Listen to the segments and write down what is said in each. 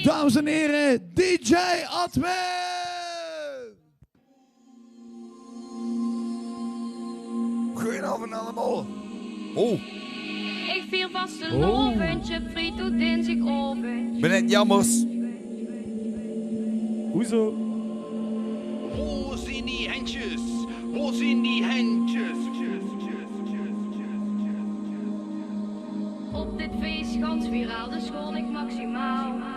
Dames en heren, DJ Admin! Goedenavond allemaal. Oh. Ik viel vast een loventje, friet doet in zich oven. Ben het jammers. Hoezo? Wo zijn die handjes? Wo zijn die handjes? Op dit feest gans viraal, dus schoon ik maximaal.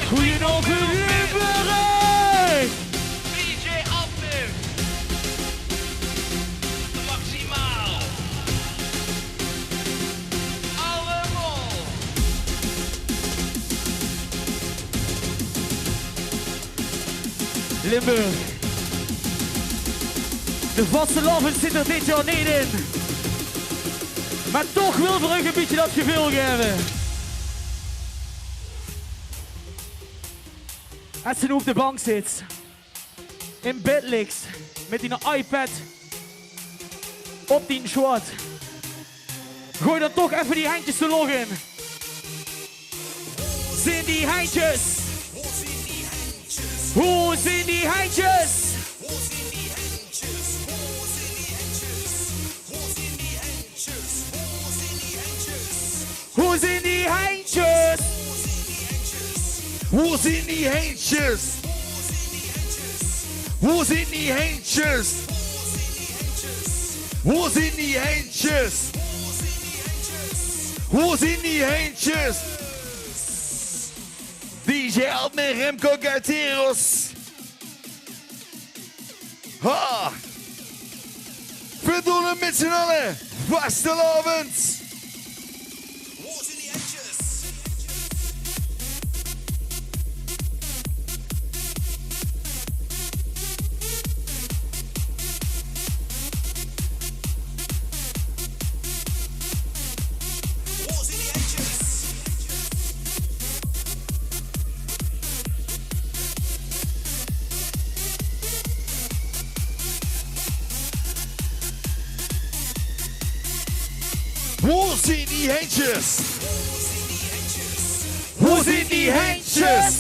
Goedenavond, Limburg! DJ Admin. Maximaal. Allemaal. Limburg. De vaste lovers zit er dit jaar niet in. Maar toch wil voor een gebiedje dat gevoel geven. Als ze nu op de bank zit, in bed ligt, met die iPad op die short, gooi dan toch even die handjes te loggen. Zijn die handjes? Hoe zijn die handjes? Hoe zijn die handjes? Hoe zijn die handjes? Hoe zijn die handjes? Hoe zijn die handjes? Hoe zijn die handjes? DJ Admin Remco Gaiteros. Ha! We doen het met z'n allen. Vastelavond. Hoe zijn die handjes? Hoe zijn die handjes?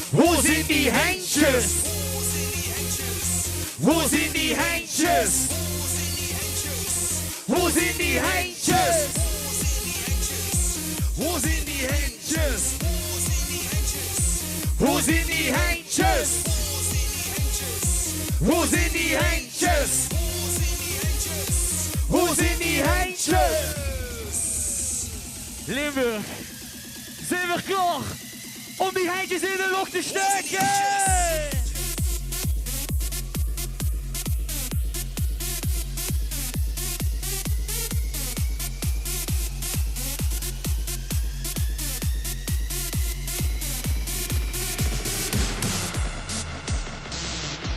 Hoe zijn die handjes? Hoe zijn die handjes? Hoe zijn die handjes? Hoe zijn die handjes? Hoe zijn die handjes? Hoe zijn die handjes? Hoe zijn die handjes? Limburg, zijn we klaar om die handjes in de lucht te steken?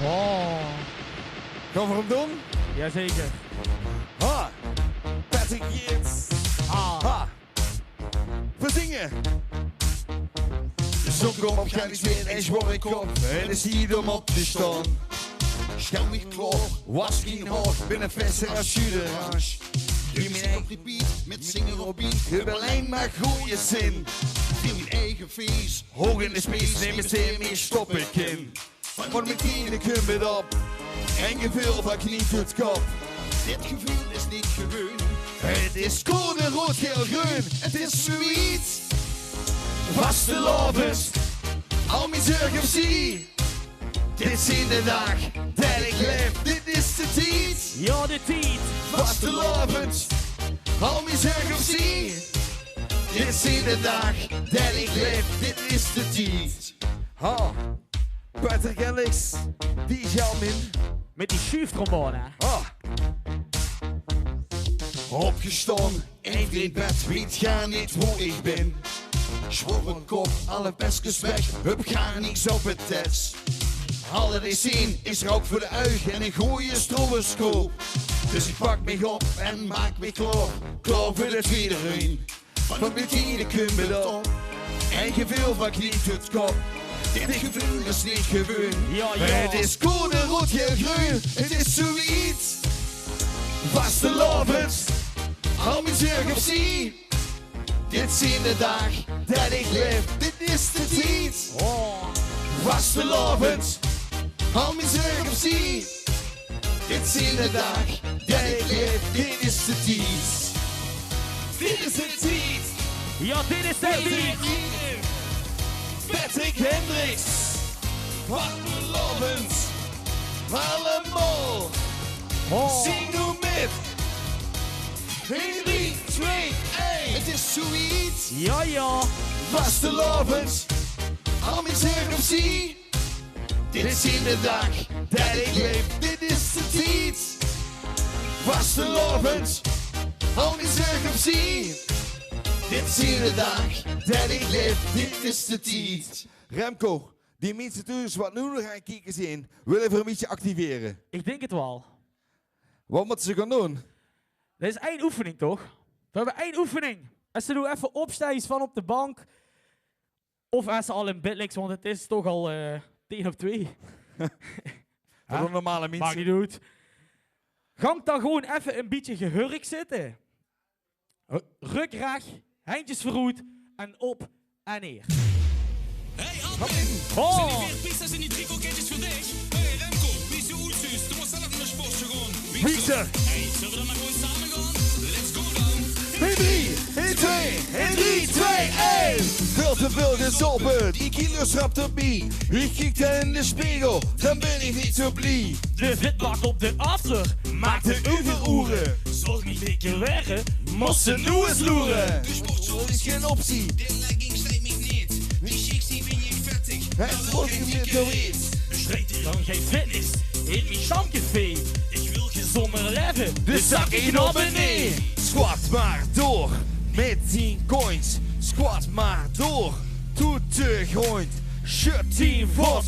Oh. Gaan we hem doen? Jazeker. Ha! Patrick Yates. Ha! We zingen. De zon komt op, gaat niet weer en word ik op. En dan zie je hem op te staan. Schel niet klaar, was geen hoog. Ben een verser als juderange. Doe mijn eigen repeat, met zingen op beat. De Berlijn maar goeie zin. Viel mijn eigen feest. Hoog in de space, neem het in meer, stop ik in. Van mijn tienen kun het op. En gevoel van knie tot kop. Dit gevoel is niet gewoon. Het is code rood, geel, groen. Het is sweet. Vaste lovers. Al mijn zorgen zie. Dit is in de dag dat ik leef. Dit is de tijd. Ja, de tijd. Vaste lovers. Al mijn zorgen zie. Dit is in de dag dat ik leef. Dit is de tijd. Ha. Patrick Alex. DJ Admin. Met die schuiftrombone. Ah. Opgestaan, even in bed, weet ga niet hoe ik ben. Schwor een kop, alle pestjes weg, hup ga niks op het test. Alle zien is rook voor de uigen en een goeie stroboscoop. Dus ik pak me op en maak me klaar, klaar voor de tweede run. Van mijn tienen kun me op, en gevoel van knie tot kop. Dit gevoel is niet gewoon. Ja, ja. Het is code rood, geel, groen, het is zoiets. Vastelovend, amuseer op zie. Dit zijn de dag dat ik leef, dit is de tijd. Vastelovend, amuseer op zie. Dit zijn de dag dat ik leef, dit is de tijd. Dit is de tijd. Ja, dit is de lied. Patrick Hendricks, vastelovend, allemaal. Zing nu met. 1, 3, 2, 1. Het is zoiets. Ja, ja. Vastelovend, amuseer op zie. Dit is in de dag dat ik leef, dit is de tijd. Vastelovend, amuseer op zie. Dit is in de dag dat ik leef, dit is de tijd. Remco, die mensen thuis wat nu nog gaan kijken zien, wil even een beetje activeren. Ik denk het wel. Wat moeten ze gaan doen? Dit is één oefening, toch? We hebben één oefening. Als ze nu even opstaan van op de bank. Of als ze al in bed liggen, want het is toch al 10 op 2. Voor een normale mensen. Maakt niet uit. Gang dan gewoon even een beetje gehurkt zitten. Ruk recht, handjes verroerd en op en neer. Hey Admin, Oh. zijn die weer pizzas en die 3 kroketjes voor dich? Hey Remco, wie is de oeltjes? Doe maar zelf naar de sportschool gewoon. Pizza! Hey, zullen we dan maar gewoon samen gaan? Let's go dan! 1, 3, 1, 2, 1, 3, 2, 1. Veel te veel gezopen, die kilo schrapt erbij. Ik kijk in de spiegel, dan ben ik niet zo blij. De vetbak op de after maakt de overoeren. Zorg niet lekker weg, moest ze nu eens loeren. De sportschool is geen optie, De legging steekt me niet. Die chicks die vind ik vettig. het wordt niet meer zoiets. Strijd hier dan geen fitness in mijn stamcafé. Ik wil gezonder leven, dus zak ik naar beneden. Squat maar door, met 10 coins. Squat maar door, doet de grind. Shut 10 voet,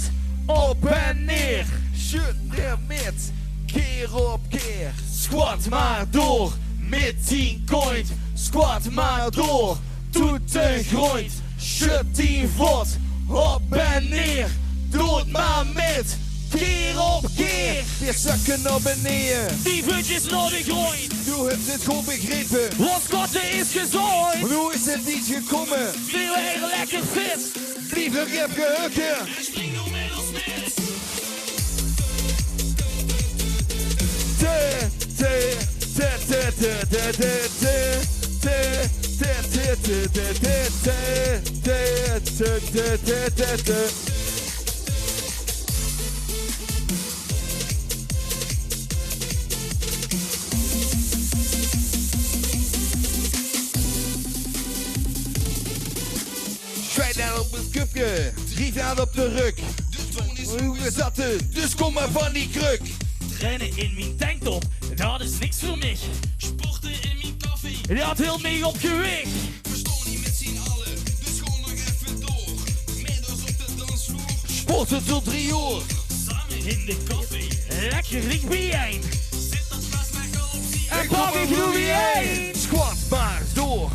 op en neer. Shut neer met, keer op keer. Squat maar door, met 10 coins. Squat maar door, doet de grind. Shut 10 voet, op en neer. Doe het maar met, keer op keer. Weer zakken naar beneden. Die voetjes naar de grond, Du hebt het goed begrepen. want Skotten is gezooid. Nu is het niet gekomen. Veel heel lekker vis. Blijf nog even gehukken. Spring nou met ons met. Schrijf dan op het cupje, 3 aan op de ruk. Hoe is dat het? Dus kom maar van die kruk. Rennen in mijn tanktop, dat is niks voor mij. Sporten in mijn koffie. Dat hield mij op gewicht. We staan niet met z'n allen, dus gewoon nog even door. Middels op de dansvloer. Sporten tot 3 uur. Samen In de koffie, lekker dik bijeen. zit dat vast lekker op die. En pak ik nu weer. Squat maar door.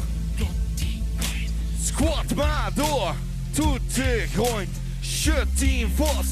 Squat maar door. Doet de grind. Shut 10 voet.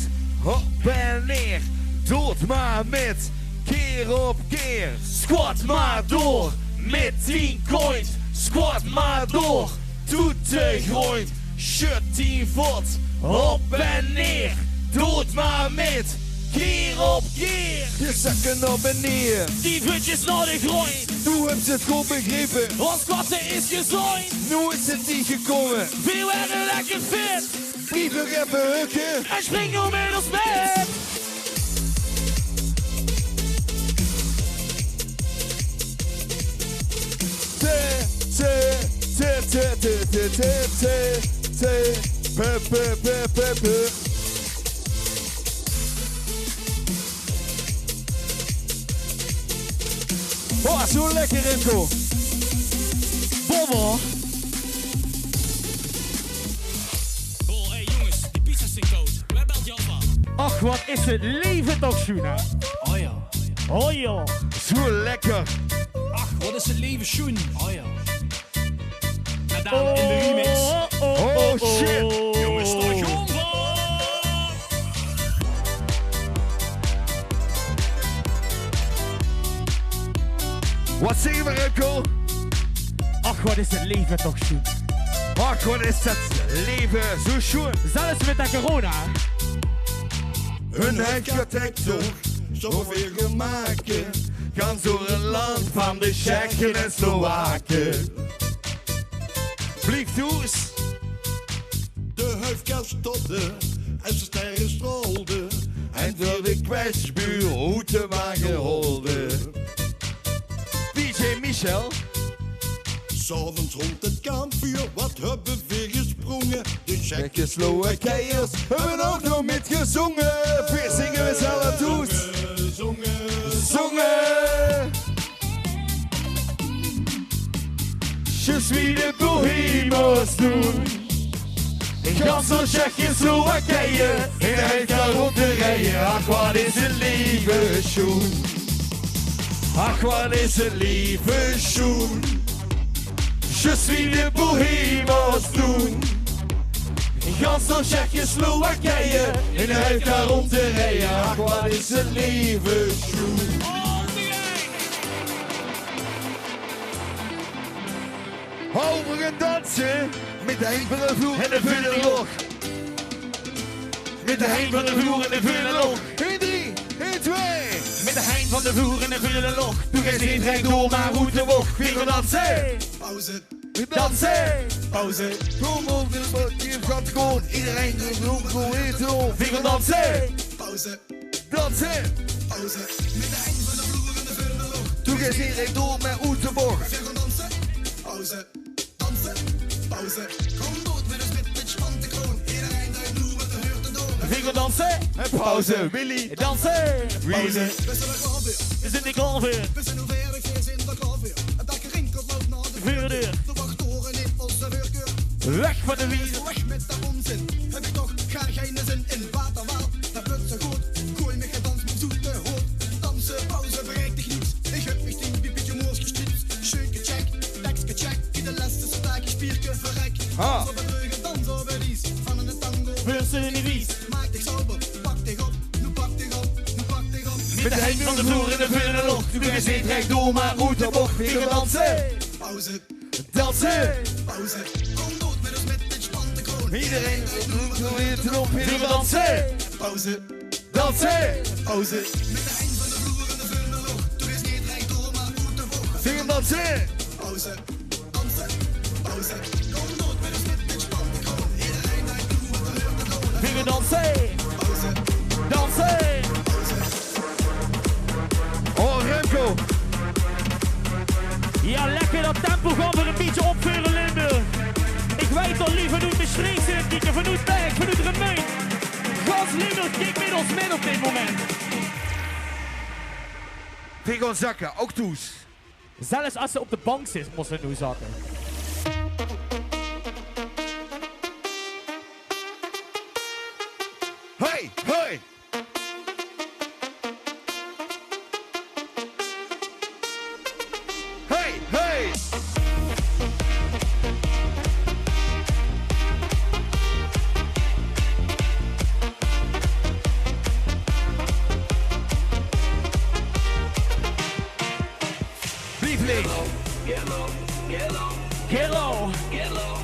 Op en neer. Doet maar met. Keer op keer. Squat maar door. Met 10 coins. Squat maar door. Doet de grind. Shut 10 voet. Op en neer. Doet maar met. Keer op keer. Je zakken naar beneden. Die voetjes naar de grond, Nu hebt het goed begrepen. want Skotten is gezooid. Nu is het niet gekomen. Veel en lekker vis. Blijf nog even hukken. En spring nu met ons met. Oh, zo lekker, Remco. Bobbel. Oh, hey jongens, die pizza's zijn koud. Waar belt Jaffa? Ach, wat is het leven toch, Sjoena? Oh ja. Oh joh. Zo lekker. Ach, wat is het leven, Sjoen? Oh ja. Gedaan in de remix. Oh, shit. Jongens, toch gewoon van. Wat zingen we, Remco? Ach, wat is het leven toch schoon. Ach, wat is het leven zo schoon. Zelfs met de corona. Hun architect toch zoveel gemaken. Gaan door een land van de Tsjechen en Slowaken. Vlieg toes. De huifkast stopte en ze sterren strolde. En door de kwetsbuur hoeten wagen holde. DJ Michel. S'avonds rond het kampvuur, wat hebben we gesprongen? De Tsjechoslowakijers hebben ook nog met gezongen. Weer zingen we zelf toes. Zongen. Je suis de bohemos doen. In gans van Tsjechoslowakije, in het jaar rond te rijden. Ach, wat is een lieve schoen. Ach, wat is een lieve schoen. Je suis de bohemos doen. In gans van Tsjechoslowakije, in het jaar rond te rijden. Ach, wat is een lieve schoen. Over het dansen, met de heen van de vloer en de vuurlog. Met de heen van de vloer en de vuurlog. 1, 3, 1, 2. Met de heen van de vloer en de vuurlog. Doe eens niet recht door, maar hoe de bocht. We gaan dansen. Pauze. Dansen. Pauze. Kom op, de botje gaat gewoon. Iedereen doet roep, gewoon in rol. We gaan dansen. Pauze. Dansen. Pauze. Met de heen van de vloer en de vuurlog. Doe eens niet recht door, maar hoe de bocht. We gaan dansen. Pauze. Pauze. Kom dood met een spit van de kroon. Iedereen duidt nu wat de heurt te doen. Vinger dansen. En pauze. Willy. Dansen. Pauze. We zijn er klaarvuur. We zijn er klaarvuur. We zijn over de feest in de klaarvuur. Het dak rinkelt loopt naar de vuurdeur. De wachttoren in onze vuurkeur. Weg van de wielen. Weg met de onzin. Heb ik toch geen zin in waterwaal. Dat wordt zo goed. Gooi me gedans met zoete hout. Dansen, pauze, bereikt dich niets. Ik heb mich den piepetje moors gestützt. Schön gecheckt. Tekst gecheckt. Die de laatste spraak spierke verrekt. Dans op het ruggen, dans op het ries. Van een tango. Beursen in die wies. Maak dich sauber. Pak dich op. Nu pak dich op. Nu pak dich op. Met de heen van de vloer in de vuurlucht. Doe eens niet recht door, maar moet de bocht. We gaan dansen. Pauze. Dansen. Pauze. Kom dood met een smet van de kroon. Iedereen doet weer te op. We gaan dansen. Pauze. Dansen. Pauze. Met de heen van de vloer in de vuurlucht. Doe eens niet recht door, maar moet de bocht. We gaan dansen. Pauze. Dansen. Pauze. Kom dood met een smet van de kroon. Iedereen doet wat er heurt te doen. We gaan dansen. Pauze. Dansen. Oh, Remco. Ja, lekker dat tempo gaan we een beetje opvuren, Limburg. Ik weet al liever doet de streeks in het kieken, vanuit Berg, vanuit Remeun. Gans Limburg, kijk met ons met op dit moment. We gaan zakken, ook toes. Zelfs als ze op de bank zit, moesten ze nu zakken. Hey, hey. Hey, hey. Lieveling. Gello.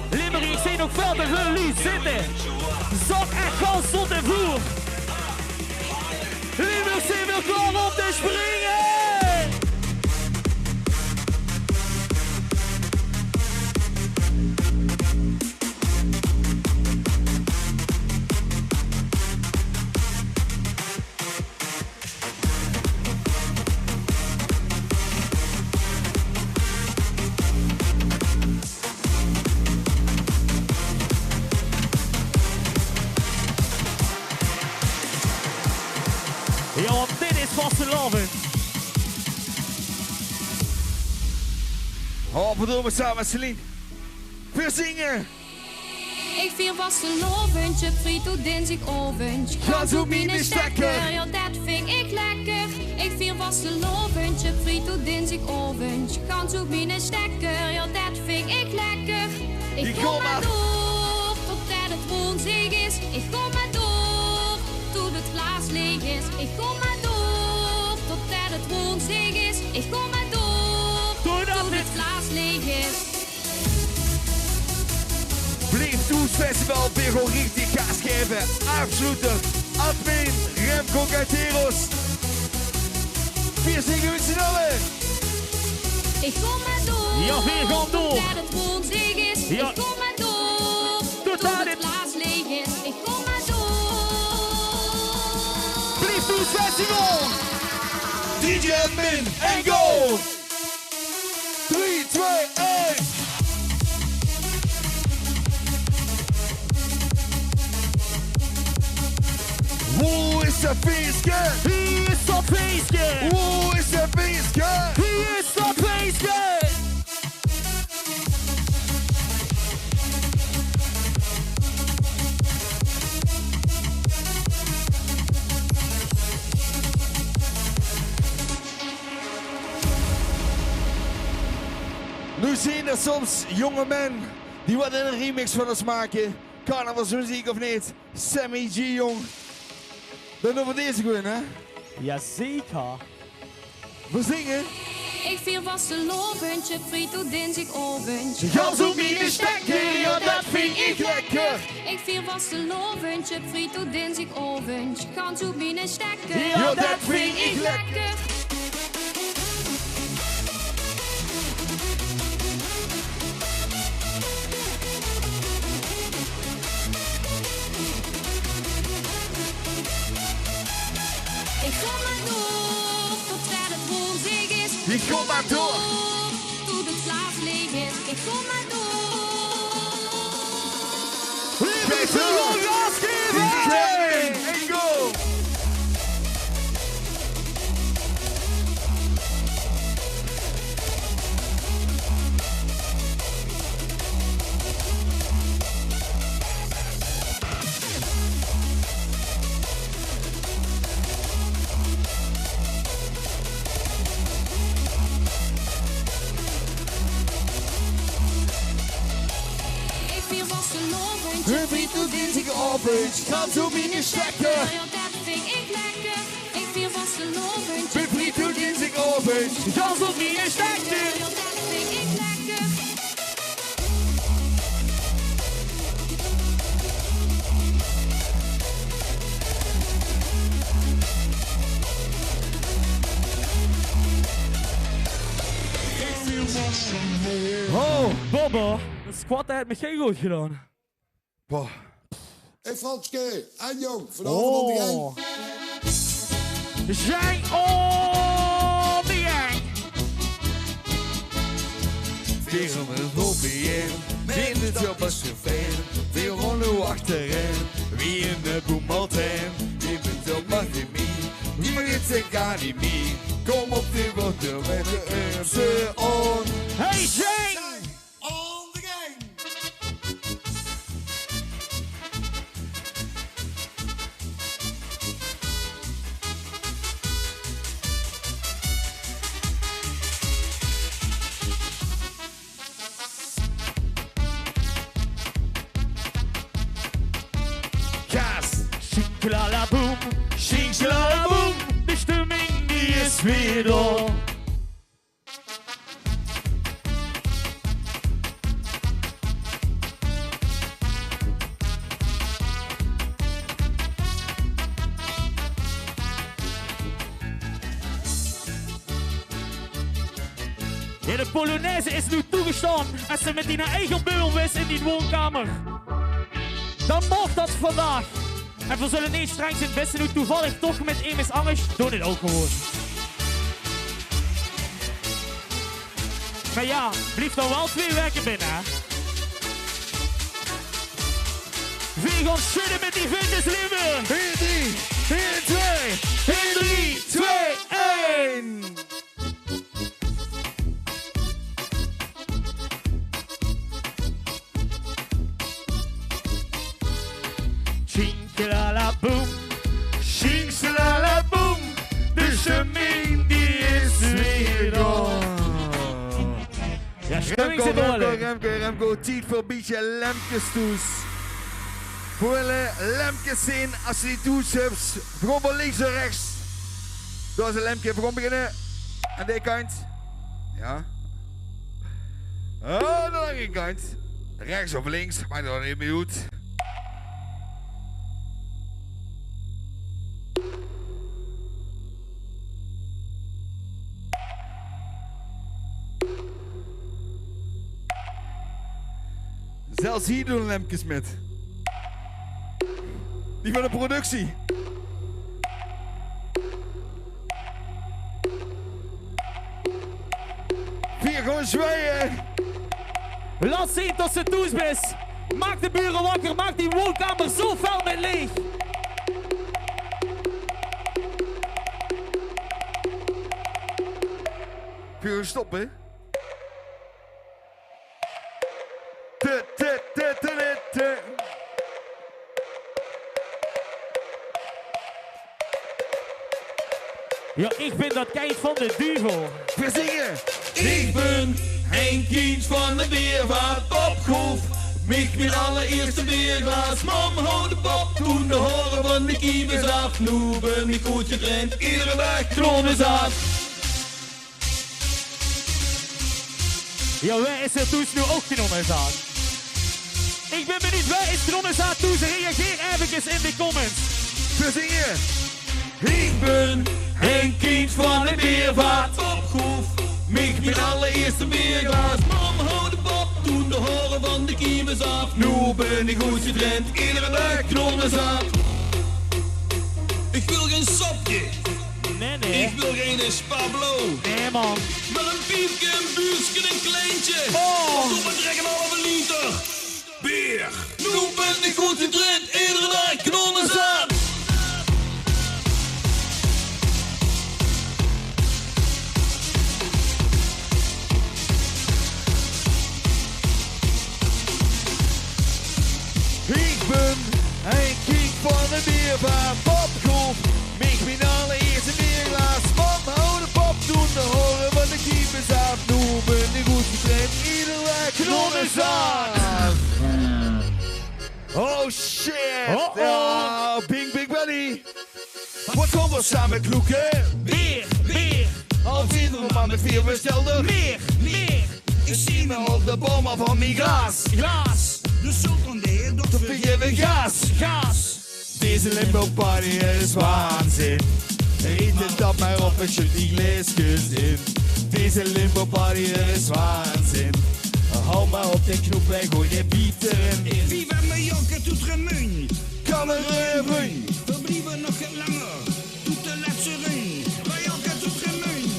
Limburg, ik zie nog veel te veel lief zitten. Zak en gas tot de vloer. Limburg zijn weer klaar om te springen. Ja, want dit is vastelavond. Oh, bedoel we samen met Celine. We zingen. Ik vier vastelavondje, friet dinsdagavond. Gaat op mijn stekker, ja dat vind ik lekker. Ik vier vastelavondje, friet dinsdagavond. Gaat op mijn stekker, ja dat vind ik lekker. Ik kom maar door, totdat het woensdag is. Ik kom maar door, tot het glas leeg is. Ik kom maar door, totdat het woensdag is. Ik kom maar door, Blues Festival weer gewoon richtig gas geven. Absoluut. Admin, Remco Gaiteros. 4 zingen met z'n allen. Ik kom maar door. Ja, weer gaan door. Tot het rond leeg is. Ja. Ik kom maar door. Tot het glas leeg is. Ik kom maar door. Blues Festival. DJ Admin en go. 3, 2, 1. Hoe is dat feestje? Hier is dat feestje. Hoe is dat feestje? Hier is dat feestje. Nu zien er soms jonge men die wat in een remix van ons maken. Carnavalsmuziek of niet? Sammy G, jong. Dan doen we deze gewoon, hè? Jazeker. We zingen. Ik vier vast een loventje, frito dinsig oventje. Gans op mijn stekker, ja dat vind ik lekker. Ik vier vast een loventje, frito dinsig oventje. Gans op mijn stekker, Ja dat vind ik lekker. Ik kom maar door, tot ver het rond leeg is. Ik kom maar door. Tot het glas leeg is. Ik kom maar door. Geef ze gewoon gas geven. En go. Ik vier vast een loventje, Een frito dinsig oventje. Gans op mijn stekker. ja dat vind ik lekker. Ik vier vast een loventje, Een frito dinsig oventje. Gans op mijn stekker. ja dat vind ik lekker. Oh. Bobbo, de squad heeft me geen goed gedaan. Boah. Hey Franske, en jong, vanavond aan de gang. Zijn op de gang. Tegen een hobby in, binnen het op als chauffeur. Weer rollen achterin, wie in de boem altijd. Wie bent op academie, wie mag het zich aan niet meer. Kom op die water met de urse on. Hey, Zing! On the gang. Gas, Shinklala boom, shinklala boom. de stemming die is weer door. Ja, de Polonaise is nu toegestaan en ze met die eigen beul is in die woonkamer. Dan mocht dat vandaag. En we zullen niet streng zijn, wisten nu toevallig toch met Emis Angers, doe dit ook gewoon. Maar ja, blijf dan wel 2 weken binnen, hè. We gaan schudden met die vingers, lieve. 1, 3, 1, 2, 1, 3, 2, 1. Shinkalala boom, shinkalala boom, de stemming die is weer door. Ja, stemming zit er wel in. Remco, tijd voor een beetje lemkes Voor de lemkes zien, als je die toets hebt, begon van links naar rechts. Dat is een lemke, begon beginnen. Aan deze kant. Ja. Oh, de andere kant. Rechts of links, maakt dat niet meer goed. Zelfs hier doen lampjes met. Die van de productie. Vier gewoon zwaaien. Laat zien tot ze toes is. Maak de buren wakker, maak die woonkamer zo fel met leeg. Vuur stoppen. Ja, ik ben dat kind van de duivel. We zingen. Ik ben een kind van de beervaart popgroef. Mik mijn allereerste beerglas. Mam, hou de pop toen de horen van de kiebers af. Nu ben ik goed getraind, iedere dag kronen af. Ja, wij is er toes nu ook Knonnezaad. Ik ben benieuwd, wij is Knonnezaad toes? Reageer even in de comments. We zingen. Ik ben een kind van de beervaart popgroef. Mik mijn allereerste beerglas. Mam, hou de pop toen de horen van de kiebers af. Nu ben ik goed getraind, iedere dag kronen af. Ik wil geen sapje. Nee. Ik wil geen Spablo. Nee, man. Met een piepje, een buurtje, een kleintje. Oh. Doe maar trek een halve liter. Bier. Nu ben ik goed getraind, iedere dag knonnen aan. Ik ben een kind van de biervaart popgroep. Mik mijn allereerste bierglas. Man, hou de pop toen de horen van de keepers af. Nu ben ik goed getraind, iedere dag knonnen aan. Oh shit. Oh. Bing Big Belly. Wat komt er samen kloeken? Bier. Al vinden we maar met 4 bestelden. Meer. Ik zie me op de boom af van mijn glas. De sultan de heer Dan dokter. vind je weer gas. Deze limbo party is waanzin. Eet het dan maar op en schud die glaasjes in. Deze limbo party is waanzin. Hou maar op de knoep en gooi je biet erin. Wie van mijn jonker doet gemuin. Kan er een run. Verblijven nog geen langer. Doet de laatste run. Bij jonker doet gemuin.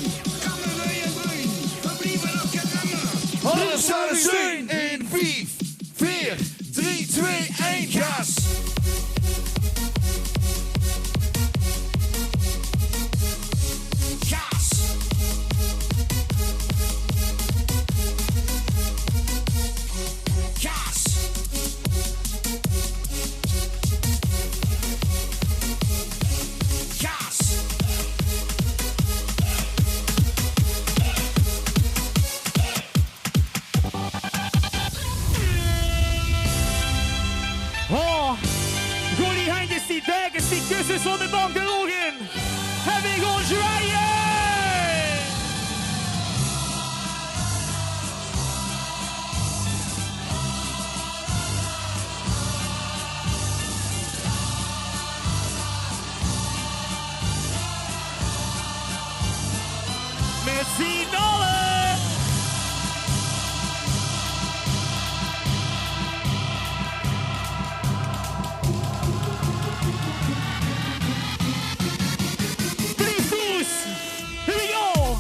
Kan er een run. Verblijven nog geen langer. Alles zou er zijn. In 5, 4, 3, 2, 1, gas. Gas. Gas. Gas. Oh, gooi die handjes, die duikers, die kussens van de bank er ook in. En we gaan zwaaien. Met z'n allen. Please, here we go.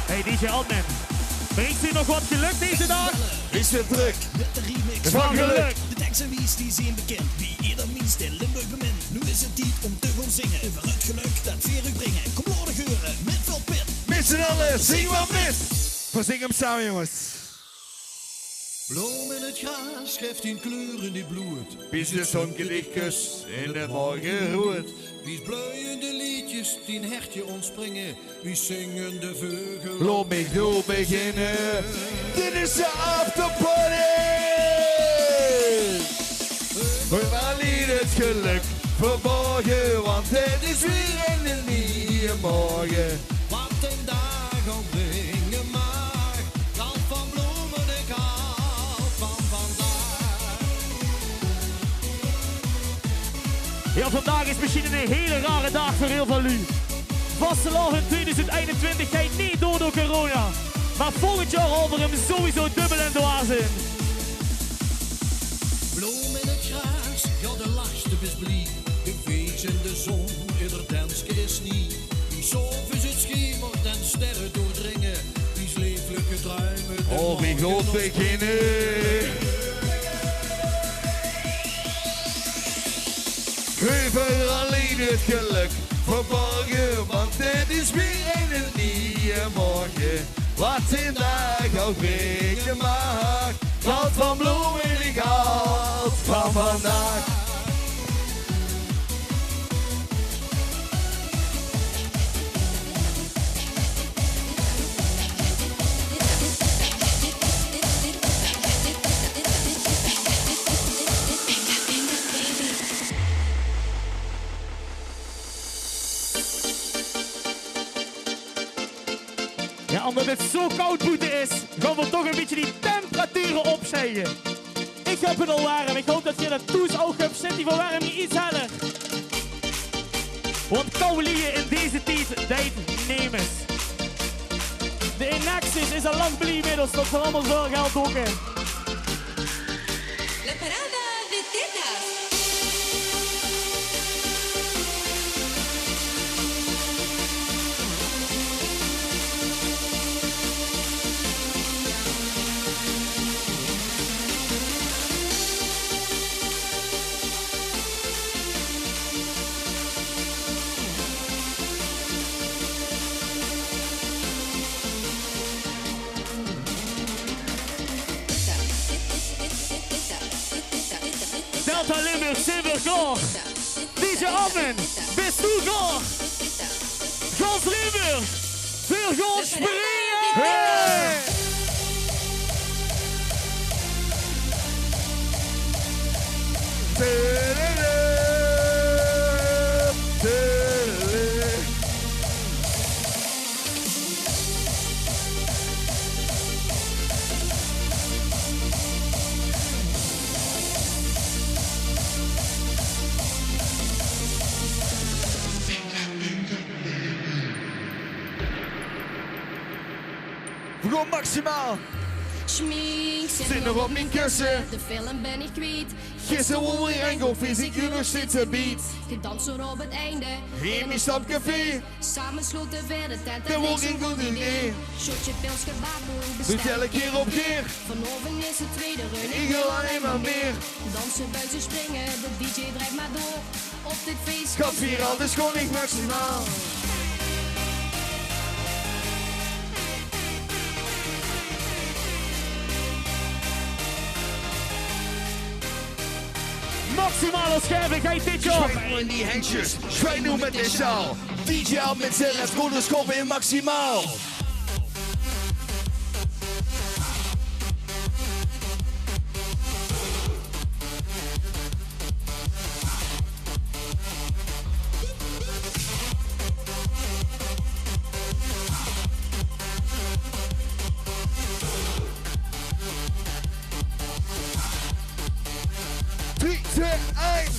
Hey DJ Altman, brengt u nog wat geluk deze dag? Is het druk? Met de remix Van geluk. De tekst en wies die zijn bekend. Wie eerder minst in Limburg bemint. Nu is het tijd om te gaan zingen. Over het geluk dat veer u brengen. Kom door de geuren met veel pit. Met z'n allen, zing wat mis. We zingen hem samen, jongens. Bloem in het gras geeft in kleuren die bloeit. Wie de zongelichtjes in het morgen roert. Wie bloeiende liedjes die een hertje ontspringen. Wie zingen de vogel. Laat me nu beginnen. Dit is de afterparty. We alleen het geluk verborgen, want het is weer een nieuwe morgen. Wat een dag ook brengen mag. Land van bloemen, ik hou van vandaag. Ja, vandaag is misschien een hele rare dag voor heel veel u. Vastelavond in 2021 gaat niet door corona. Maar volgend jaar al we hem sowieso dubbel en dwars in. Bloem in het gras, ja de lachste is blij. De wees en de zon, ieder danske is niet. Wie s'avonds het schemert en sterren doordringen. Wie's leeflijke druimen de Oh, wie gaat beginnen? Geef alleen het geluk verborgen, want het is weer een nieuwe morgen. Wat een dag ook brengen mag. Land van bloemen, ik houd van vandaag. Ja, omdat het zo koud buiten is, gaan we toch een beetje die temperaturen opzeggen. Ik heb het al warm. Ik hoop dat je dat toes ook hebt. Zet die verwarming iets harder. Want kou liggen in deze tijd, dat nemen. De Enexis is al lang blij inmiddels. Dat voor allemaal veel geld ook in. La parada de tetas. Delta Limburg, Silvergor. DJ Amen, bist du Gor? Gans Limburg, Silvergor springen! Hey! We gaan maximaal. Schmink, Zit nog op mijn kussen. De film ben ik kwijt. Gisteren won weer enkel vis, ik je nog steeds een beat. Gedans er op het einde. Hier mijn stapcafé. Samen sloten we de tent. Dat wordt geen goed idee. Shotje pils gebabbel. Bestel ik keer op keer. Vanoven is het tweede run. Ik wil alleen maar meer. Dansen, buiten, springen. De DJ draait maar door. Op dit feest. Schat, vier al, dus gewoon niet maximaal. Maximale scherpigheid dit jaar. Schwijn in die hengstjes, schwijn nu met de zaal. DJ al met z'n rest, rode schoppen in maximaal. Drie, twee, één.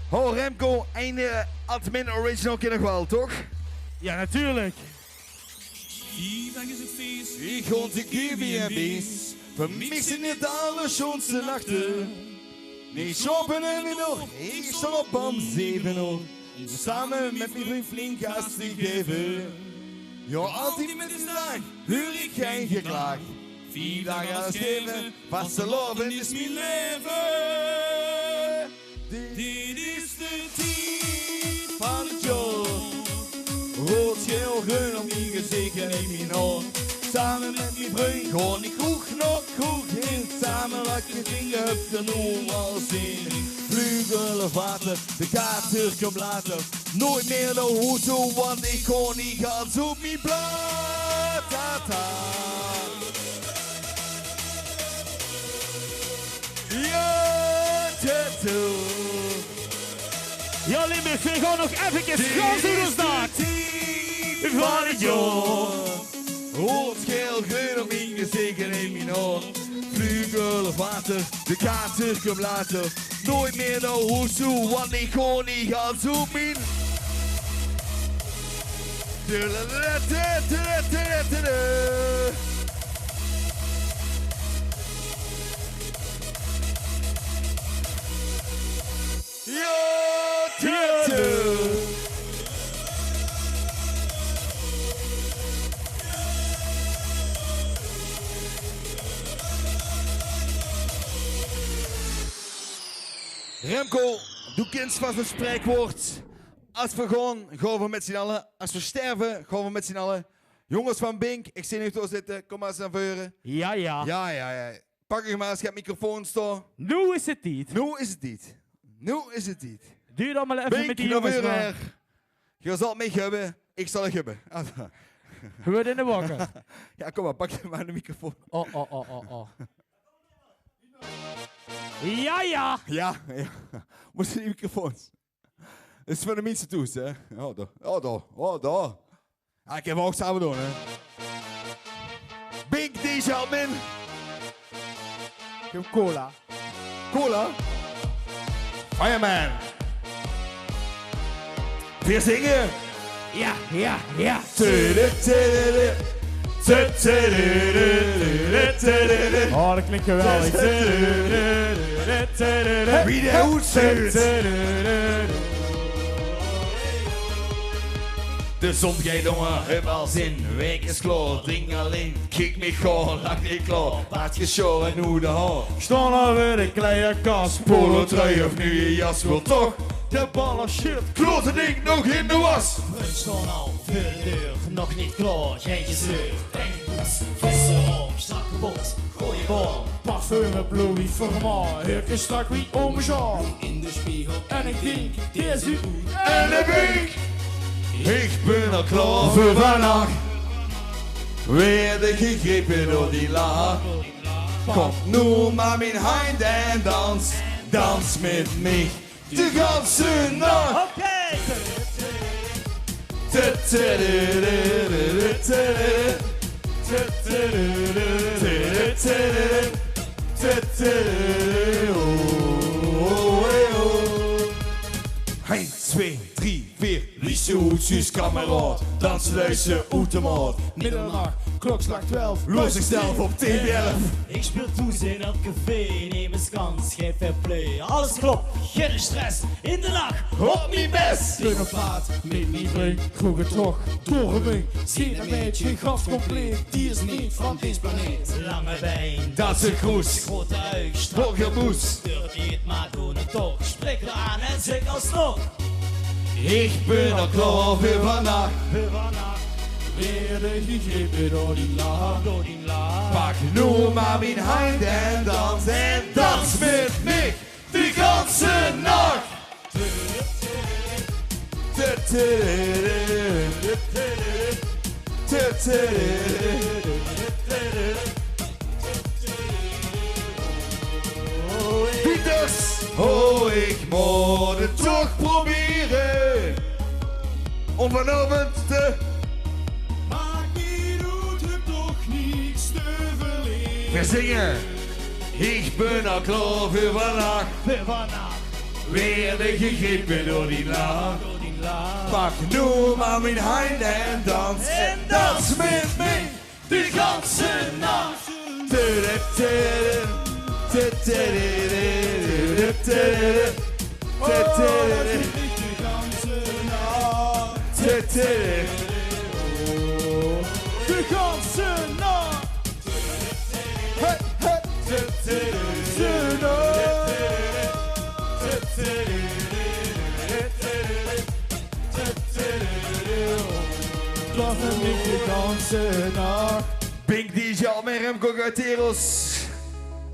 Ho Remco, einde admin original ken nog wel, toch? Ja, natuurlijk. Vandaag is het feest. Ik ga de Airbnb's, vermixen het allerschoonste nachten. Nee, shoppen en weer nog, ik sta op om 7 uur. Om samen met mijn vriend flink gas te geven. Ja, altijd met de slag, huur ik geen geklaag. 4 dagen aan het geven, vaste loven is mijn leven. Dit is de tijd van het jaar. Rood, geel, groen op mijn gezicht en in mijn hand. Samen met mijn vriend gewoon ik kroeg nog kroeg in. Samen lekker dingen heb er nog wel zin. Vlugelen water, de kater komt later. Nooit meer de auto, want ik kon niet gaan op mijn blad. Ja, tattoo. Ja, Limburg, we gaan nog even gaan doen ons daar. Van het jaar. Rood, geel, groen op mijn gezicht en in mijn hand. Vlugelen water, de kater komt later. Nooit meer naar huis toe, want ik kon niet gaan zoeken. Remco, doe kent vast het spreekwoord. Als we gaan we met z'n allen. Als we sterven, gaan we met z'n allen. Jongens van Bink, ik zie nu toch zitten. Kom maar eens naar voren. Ja. Ja. Pak je maar eens, je microfoon staan. Nu is het niet. Nu is het niet. Duur dan maar even Bink, met die naar jongens. voren. Je zal het mee hebben, ik zal het hebben. We worden in de wakker. Ja, kom maar, pak je maar de microfoon. Oh. Ja. Ja. Moet je die microfoons? Dat is voor de mensen toes, hè? Oh, daar. Ja, ik heb ook samen doen, hè? Bink DJ-man. Ik heb cola. Cola? Fireman. Weer zingen. Ja. Oh, dat klinkt geweldig. Wie de hoed zegt. De zon gaat jongen, heb al zin. Week is klaar, drink alleen. Kijk me gewoon, lach niet klaar. Paard geschoren en hoe de haar. Staan over de kleine kast. Polo trui of nu je jas wil toch. De ballen shit, klote ding nog in de was. We staan al voor de deur, nog niet klaar, geen gezeur. Denkboes, vissen op, strakke bot, gooi je bal. Parfum met bloei voor mij. Ik is strak wie om me zo. In de spiegel, En ik denk, deze En de Bink. Ik ben al klaar voor vannacht. Weer de gegrepen door die laag. Kom nu maar mijn hand en dans. Dans met mij de ganse nacht. Oké. Hein, 2, 3, 4. Liesje hoedjes, kameraad. Dansen luisteren, automaat. Middernacht, klokslag 12. Los ik zelf op TB11. ik speel toes in het café, neem eens kans, geen fair play. Alles klopt, geen stress, in de nacht, Op mijn best. Plaat, met niet drink, vroeger toch, doorgewink. Schiet een beetje, gast compleet, die is niet van deze planeet. lange been, Dat is een kroes. grote uik, strak Borgerboes. durf niet, maar doe het toch. Spreek er aan en zeg alsnog, Ik ben al klaar voor vannacht. we vannacht, Weer de gegrepen door die laag. door die laag. Pak nu maar mijn hand en dans met mij die ganse nacht. Pieters, oh ik moet het toch proberen om vanavond te... Maar die doet hem toch niets te verliezen. We zingen. Ik ben al klaar voor vannacht. We vannacht, Weer de gegrepen door die laag. door die laag. Pak nu maar mijn hand en dans. En dans met mij die ganse nacht. De ganse nacht. Laten we dansen naar. Pink DJ met Remco Gateros.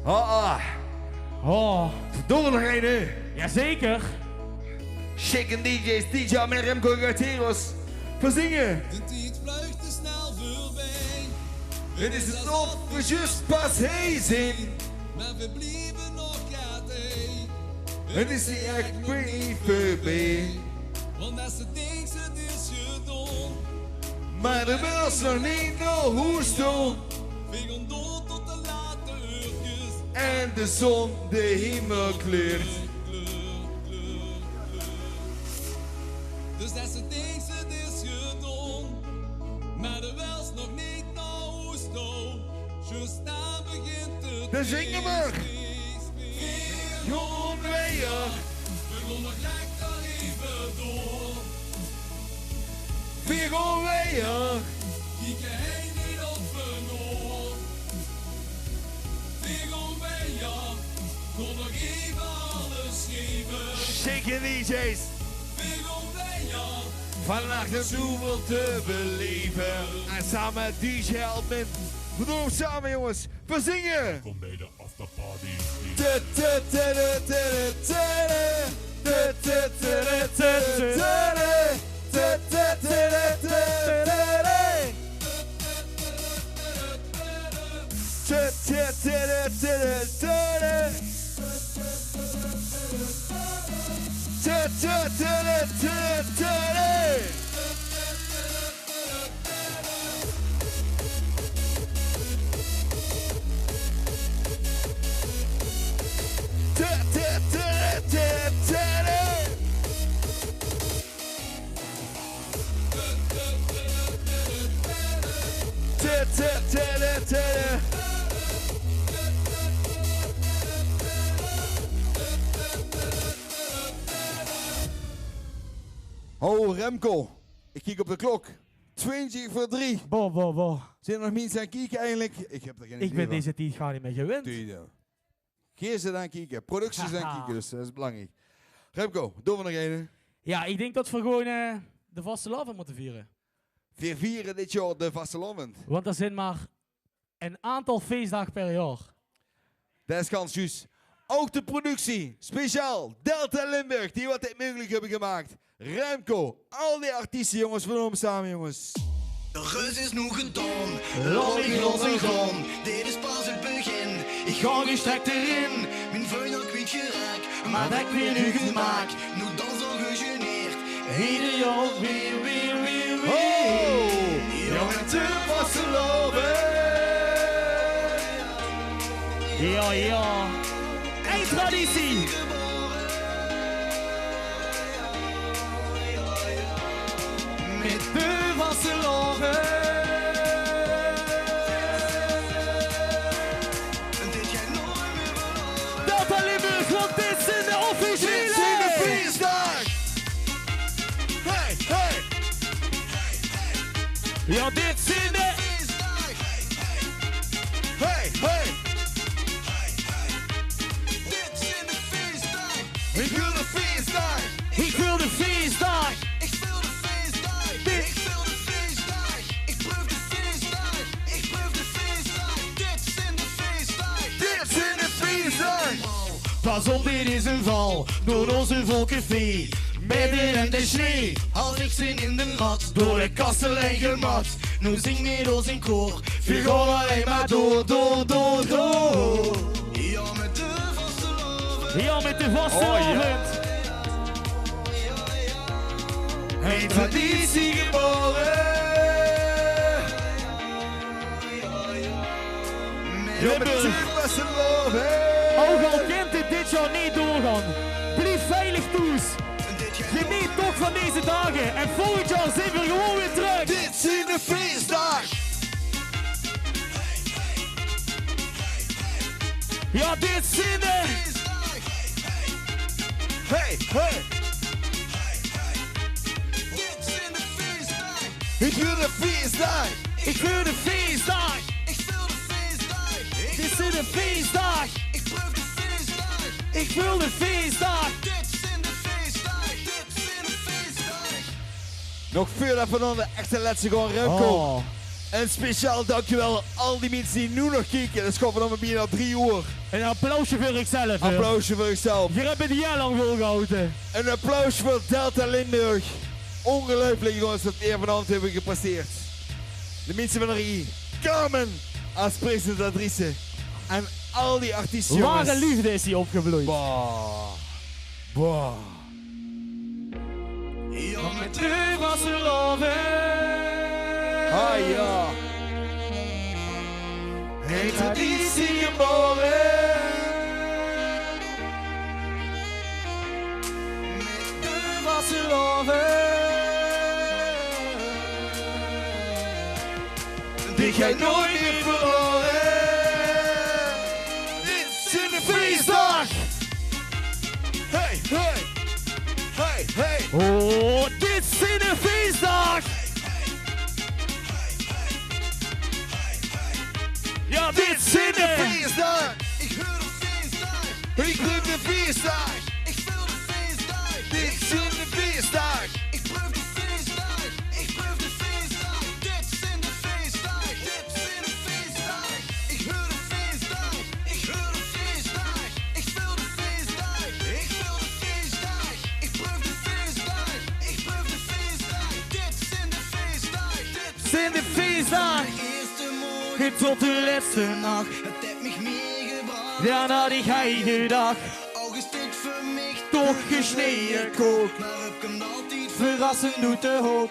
Oh, Door nog een, hè? jazeker. Shaken DJ's, DJ met Remco Gateros. Verzingen. De tijd vlucht te snel voorbij. Het is het of we just pas heen zijn. Maar we blijven nog altijd. Het is niet echt niet voorbij. Want als het niks het is gedaan. Maar er was nog niet nog hoe stond. We gaan door tot de late uurtjes. En de zon de hemel kleurt. Dus als het niks het is gedaan. Maar er was nog niet naar hoe stond. Just na begint het. Dan zingen we. Gewoon weer. We gaan nog lekker even door. Weer gewoon weer. Ik heen niet op vernoor. Weer gewoon weer. Kon nog even alles geven. Shaken DJ's. Weer gewoon weer. Vannacht een zoveel te beleven. En samen DJ Altman. We doen hem samen, jongens. We zingen. Kom bij de afterparty. Oh, Remco. Ik kijk op de klok. 20 voor 3. Bo. Zijn er nog mensen aan het kijken eigenlijk? Ik heb er geen idee Ik ben van. deze tijd gar niet meer gewend. Geer ze dan kijken. Producties dan kijken, dus dat is belangrijk. Remco, doen we nog een? Ja, ik denk dat we gewoon de vaste lava moeten vieren. We vieren dit jaar de vastelavond. Want er zijn maar een aantal feestdagen per jaar. Dat is kans juist. Ook de productie, speciaal Delta Limburg, die wat dit mogelijk hebben gemaakt. Remco, al die artiesten jongens, we doen hem samen jongens. De reus is nu gedaan, laat ik los en gaan. Dit is pas het begin, ik ga gestrekt erin. Mijn vuil kwijt geraakt, maar dat ik weer nu gemaakt. Nu dan zo gegeneerd, ieder jaar weer. Oh, jongen, te vasteloven. Ja. Eén traditie. Met de vasteloven. Dit jij nooit meer verloren. Delta Limburg, want dit zijn de officiële. Dit zijn de feestdag. Hey. Ja, dit zijn de... Hey. Ik wil de feestdag. Ik wil de feestdag. Ik wil de feestdag. Ik wil de feestdag. Ik proef de feestdag. Ik proef de feestdag. Dit zijn de feestdag. Dit zijn de feestdag. Pas op, dit is een val door onze volkenvee. Midden in de sneeuw, al ik zin in de mat. Door de kasten en gemat, nu zing met ons in koor. We gaan alleen maar door. Ja, met de vastelovend. Ja, met de vastelovend. Een traditie geboren. Limburg. Ook al kent dit jaar niet doorgaan, blijf veilig thuis. Geniet toch van deze dagen en volgend jaar zijn we gewoon weer terug. Dit zijn de feestdag. Ja, dit zijn de... Hey. Dit zijn de feestdag. Ik wil de feestdag. Ik wil de feestdag. Ik wil de feestdag. Dit is de feestdag. Ik proef de feestdag. Ik wil de feestdag. Dit Nog veel van de echte laatste gewoon ruimte. Oh. En speciaal dankjewel al die mensen die nu nog kijken. Dat is gewoon vanaf bijna 3 uur. Een applausje voor ikzelf. Applausje voor jezelf. Je hebt het jaar lang volgehouden. Een applaus voor Delta Limburg. Ongelooflijk jongens dat we vanavond hebben gepasseerd. De mensen van RI. Carmen als presentatrice. En al die artiesten jongens. Ware liefde is die opgebloeid. Bah. Bah. Ja, met u was er loven. Ah ja. En traditie geboren. Met u was er loven. Die ga je nooit meer verloren. Dit is een feestdag. Hey, hey. Hey, hey. Oh, dit is een feestdag. Ja, dit is een feestdag. Ik hoor de feestdag. Ik wil de feestdag. Ik wil de feestdag. Dit is een feestdag. Ik proef de feestdag. Ik proef de feestdag. Dit is de feestdag. Dit is de feestdag. Ik hoor de feestdag. Ik hoor de feestdag. Ik wil de feestdag. Ik wil de feestdag. Ik proef de feestdag. Ik proef de feestdag. Dit is de feestdag. Dit in de feestdag. eerste morgen Tot de laatste nacht. het heeft mich meegebracht. Ja, na die heilige dag. Al is dit voor mij Toch gesneden kook. maar ik hem altijd Verrassend doet de hoek.